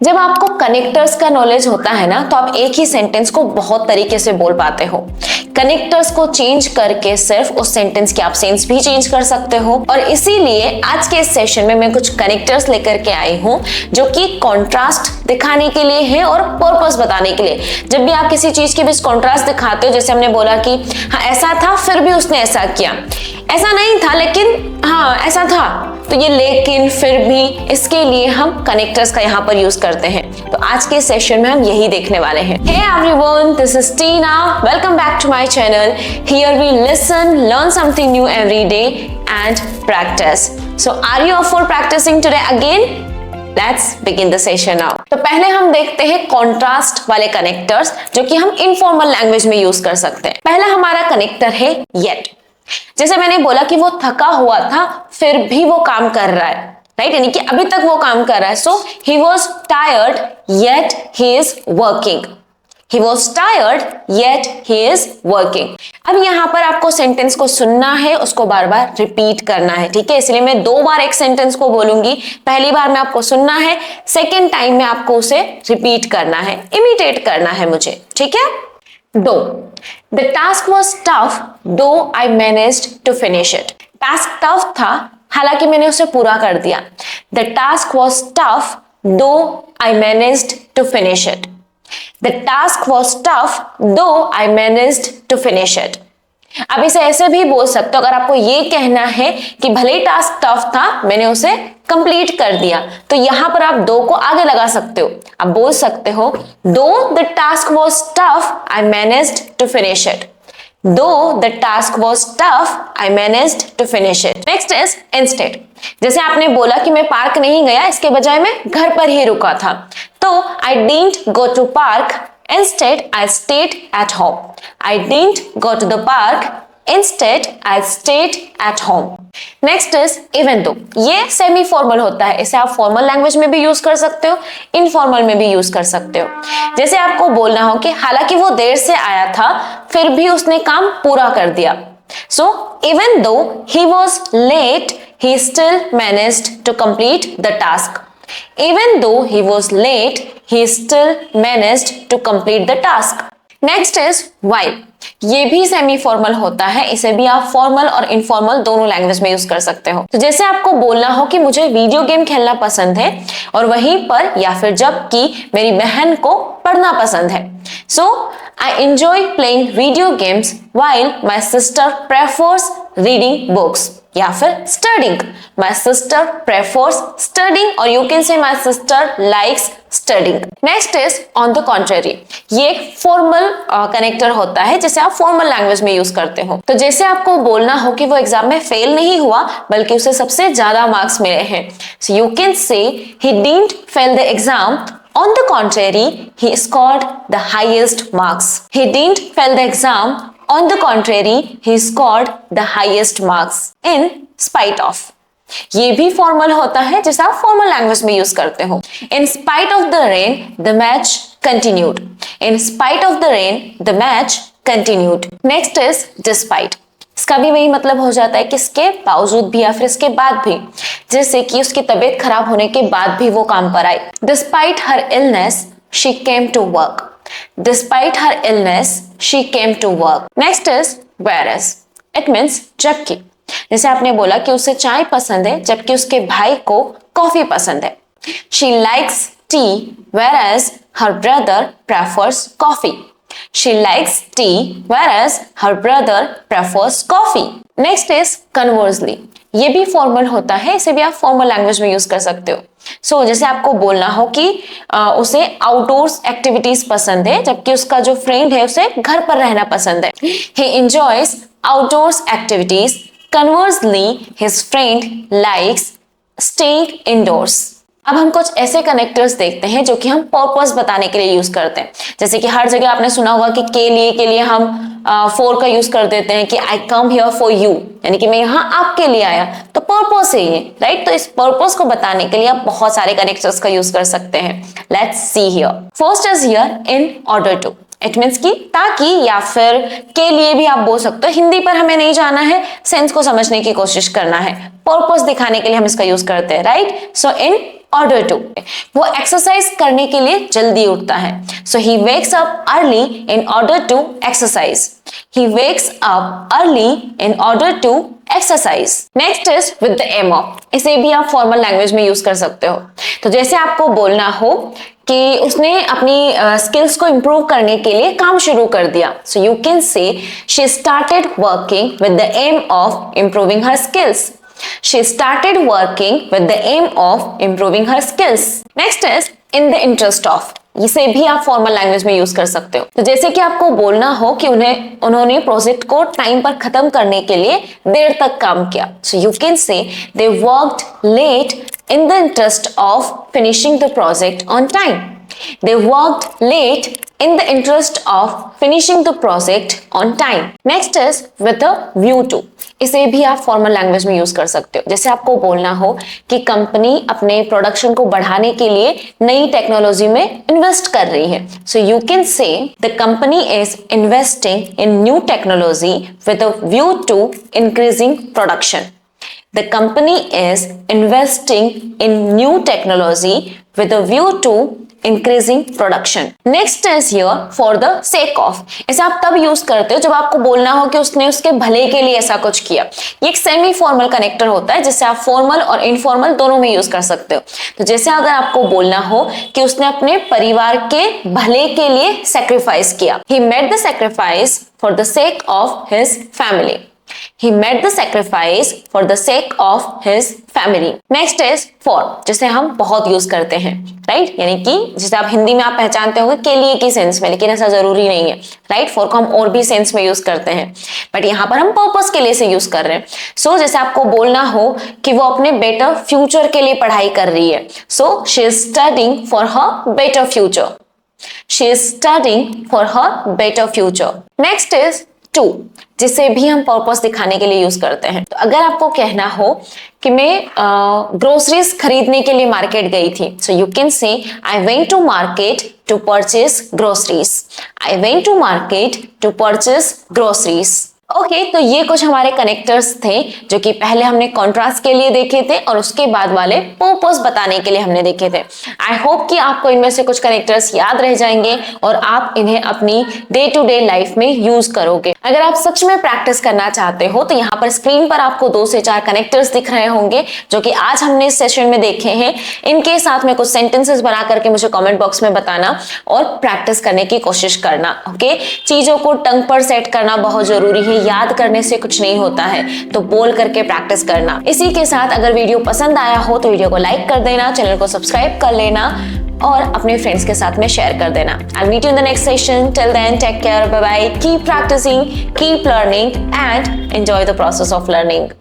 जब आपको कनेक्टर्स का नॉलेज होता है ना, तो आप एक ही सेंटेंस को बहुत तरीके से बोल पाते हो। कनेक्टर्स को चेंज करके सिर्फ उस सेंटेंस की आप सेंस भी चेंज कर सकते हो। और इसीलिए आज के इस सेशन में मैं कुछ कनेक्टर्स लेकर के आई हूं जो कि कॉन्ट्रास्ट दिखाने के लिए है और पर्पस बताने के लिए। जब भी आप किसी चीज के बीच कॉन्ट्रास्ट दिखाते हो, जैसे हमने बोला कि हाँ ऐसा था फिर भी उसने ऐसा किया, ऐसा नहीं था लेकिन हाँ ऐसा था, तो ये लेकिन फिर भी, इसके लिए हम कनेक्टर्स का यहाँ पर यूज करते हैं। तो आज के सेशन में हम यही देखने वाले हैं। Hey everyone, this is Tina. Welcome back to my channel. Here we listen, learn something new every day and practice. So are you up for practicing today again? Let's begin the session now. तो पहले हम देखते हैं contrast वाले connectors जो कि हम informal language में यूज कर सकते हैं। पहला हमारा कनेक्टर है येट। जैसे मैंने बोला कि वो थका हुआ था फिर भी वो काम कर रहा है, राइट, यानी कि अभी तक वो काम कर रहा है। So he was tired yet he is working. He was tired yet he is working. अब यहाँ पर आपको सेंटेंस को सुनना है, उसको बार बार रिपीट करना है, ठीक है। इसलिए मैं 2 बार एक सेंटेंस को बोलूंगी। पहली बार में आपको सुनना है, सेकेंड टाइम में आपको उसे रिपीट करना है, इमिटेट करना है मुझे, ठीक है। दो, The task was tough though I managed to finish it. Task tough था हालांकि मैंने उसे पूरा कर दिया। The task was tough though I managed to finish it. The task was tough though I managed to finish it. अब इसे ऐसे भी बोल सकते हो, अगर आपको ये कहना है कि भले ही टास्क टफ था मैंने उसे कंप्लीट कर दिया, तो यहां पर आप दो को आगे लगा सकते हो। आप बोल सकते हो though the task was tough I managed to finish it. Though the task was tough I managed to finish it. Next is instead. जैसे आपने बोला कि मैं पार्क नहीं गया, इसके बजाय मैं घर पर ही रुका था, तो I didn't go to park. Instead, I stayed at home. I didn't go to the park. Instead, I stayed at home. Next is even though. ये सेमी फॉर्मल होता है, इसे आप फॉर्मल लैंग्वेज में भी यूज कर सकते हो, इनफॉर्मल में भी यूज कर सकते हो। जैसे आपको बोलना हो कि हालांकि वो देर से आया था फिर भी उसने काम पूरा कर दिया। So even though he was late, he still managed to complete the task. Even though he was late, he still managed to complete the task. Next is while. ये भी सेमी फॉर्मल होता है, इसे भी आप फॉर्मल और informal दोनों language में यूज कर सकते हो। तो जैसे आपको बोलना हो कि मुझे वीडियो गेम खेलना पसंद है और वहीं पर या फिर जबकि मेरी बहन को पढ़ना पसंद है। So I enjoy playing video games while my sister prefers reading books. या फिर studying. My sister prefers studying or you can say my sister likes studying. Next is on the contrary. ये एक फॉर्मल कनेक्टर होता है जिसे आप formal language में use करते हो। तो जैसे आपको बोलना हो कि वो एग्जाम में फेल नहीं हुआ बल्कि उसे सबसे ज्यादा मार्क्स मिले हैं, so you can say he didn't fail the exam. On the contrary, he scored the highest marks. He didn't fail the exam. On the contrary, he scored the highest marks in spite of. ये भी formal होता है जिसे आप formal language में use करते हो। In spite of the rain, the match continued. In spite of the rain, the match continued. Next is despite. इसका भी वही मतलब हो जाता है कि इसके बावजूद भी या फिर इसके बाद भी, जैसे कि उसकी तबीयत खराब होने के बाद भी वो काम पर आई। Despite her illness, she came to work. Despite her illness, she came to work. Next is whereas. It means जबकि। जैसे आपने बोला कि उसे चाय पसंद है जबकि उसके भाई को कॉफी पसंद है। She likes tea whereas her brother prefers coffee. She likes tea whereas her brother prefers coffee. Next is conversely. ये भी फॉर्मल होता है, इसे भी आप फॉर्मल लैंग्वेज में यूज कर सकते हो। सो जैसे आपको बोलना हो कि उसे आउटडोर्स एक्टिविटीज पसंद है जबकि उसका जो फ्रेंड है उसे घर पर रहना पसंद है। He enjoys outdoors activities. Conversely, his friend likes staying indoors. अब हम कुछ ऐसे कनेक्टर्स देखते हैं जो कि हम पर्पस बताने के लिए यूज करते हैं। जैसे कि हर जगह आपने सुना होगा कि के लिए हम फॉर का यूज कर देते हैं कि आई कम हियर फॉर यू, यानी कि मैं यहाँ आपके लिए आया, तो पर्पस है ये, राइट। तो इस पर्पस को बताने के लिए आप बहुत सारे कनेक्टर्स का यूज कर सकते हैं। Let's see here. First is here in order to. It means कि ताकि या फिर के लिए भी आप बोल सकते हो। हिंदी पर हमें नहीं जाना है, सेंस को समझने की कोशिश करना है, पर्पस दिखाने के लिए हम इसका यूज करते हैं, right. So in order to, वो एक्सरसाइज करने के लिए जल्दी उठता है. So he wakes up early in order to exercise. He wakes up early in order to exercise. Next is with the aim of. इसे भी आप फॉर्मल लैंग्वेज में यूज कर सकते हो. तो जैसे आपको बोलना हो कि उसने अपनी स्किल्स को इंप्रूव करने के लिए काम शुरू कर दिया. So you can say she started working with the aim of improving her skills. She started working with the aim of improving her skills. Next is in the interest of. इसे भी आप फॉर्मल लैंग्वेज में use कर सकते हो. तो जैसे कि आपको बोलना हो कि उन्होंने प्रोजेक्ट को टाइम पर खत्म करने के लिए देर तक काम किया. So you can say they worked late in the interest of finishing the project on time. They worked late in the interest of finishing the project on time. Next is with a view to. इसे भी आप formal language में use कर सकते हो. जैसे आपको बोलना हो कि कंपनी अपने प्रोडक्शन को बढ़ाने के लिए नई टेक्नोलॉजी में इन्वेस्ट कर रही है. So you can say the company is investing in new technology with a view to increasing production. The company is investing in new technology with a view to increasing production. Next is here for the sake of. इसे आप तब use करते हो जब आपको बोलना हो कि उसने उसके भले के लिए ऐसा कुछ किया. ये एक सेमी फॉर्मल कनेक्टर होता है जिससे आप फॉर्मल और इनफॉर्मल दोनों में यूज कर सकते हो. तो जैसे अगर आपको बोलना हो कि उसने अपने परिवार के भले के लिए सेक्रीफाइस किया. He made the sacrifice for the sake of his family. He made the sacrifice for the sake of his family. Next is for, जिसे हम बहुत यूज करते हैं, राइट? यानी कि जिसे आप हिंदी में आप पहचानते होंगे के लिए की सेंस में, लेकिन ऐसा जरूरी नहीं है, राइट? फॉर को हम और भी सेंस में यूज करते हैं, बट यहाँ पर हम पर्पस के लिए से यूज कर रहे हैं. सो जैसे आपको बोलना हो कि वो अपने बेटर फ्यूचर के लिए पढ़ाई कर रही है. So she is studying for her better future. She is studying for her better future. Next is to, जिसे भी हम पर्पस दिखाने के लिए यूज करते हैं. तो अगर आपको कहना हो कि मैं ग्रोसरीज खरीदने के लिए मार्केट गई थी. सो you can say I went to market to purchase groceries. I went to market to purchase groceries. Okay, तो ये कुछ हमारे कनेक्टर्स थे जो कि पहले हमने कॉन्ट्रास्ट के लिए देखे थे और उसके बाद वाले पर्पस बताने के लिए हमने देखे थे. आई होप कि आपको इनमें से कुछ कनेक्टर्स याद रह जाएंगे और आप इन्हें अपनी डे टू डे लाइफ में यूज करोगे. अगर आप सच में प्रैक्टिस करना चाहते हो तो यहाँ पर स्क्रीन पर आपको 2 से 4 कनेक्टर्स दिख रहे होंगे जो कि आज हमने इस सेशन में देखे हैं. इनके साथ में कुछ सेंटेंसेस बना करके मुझे कॉमेंट बॉक्स में बताना और प्रैक्टिस करने की कोशिश करना. ओके, चीजों को टंग पर सेट करना बहुत जरूरी है. याद करने से कुछ नहीं होता है, तो बोल करके प्रैक्टिस करना. इसी के साथ अगर वीडियो पसंद आया हो तो वीडियो को लाइक कर देना, चैनल को सब्सक्राइब कर लेना और अपने फ्रेंड्स के साथ में शेयर कर देना. I'll meet you in the next session. Till then, take care. Bye bye. Keep practicing, keep learning, and enjoy the process of learning.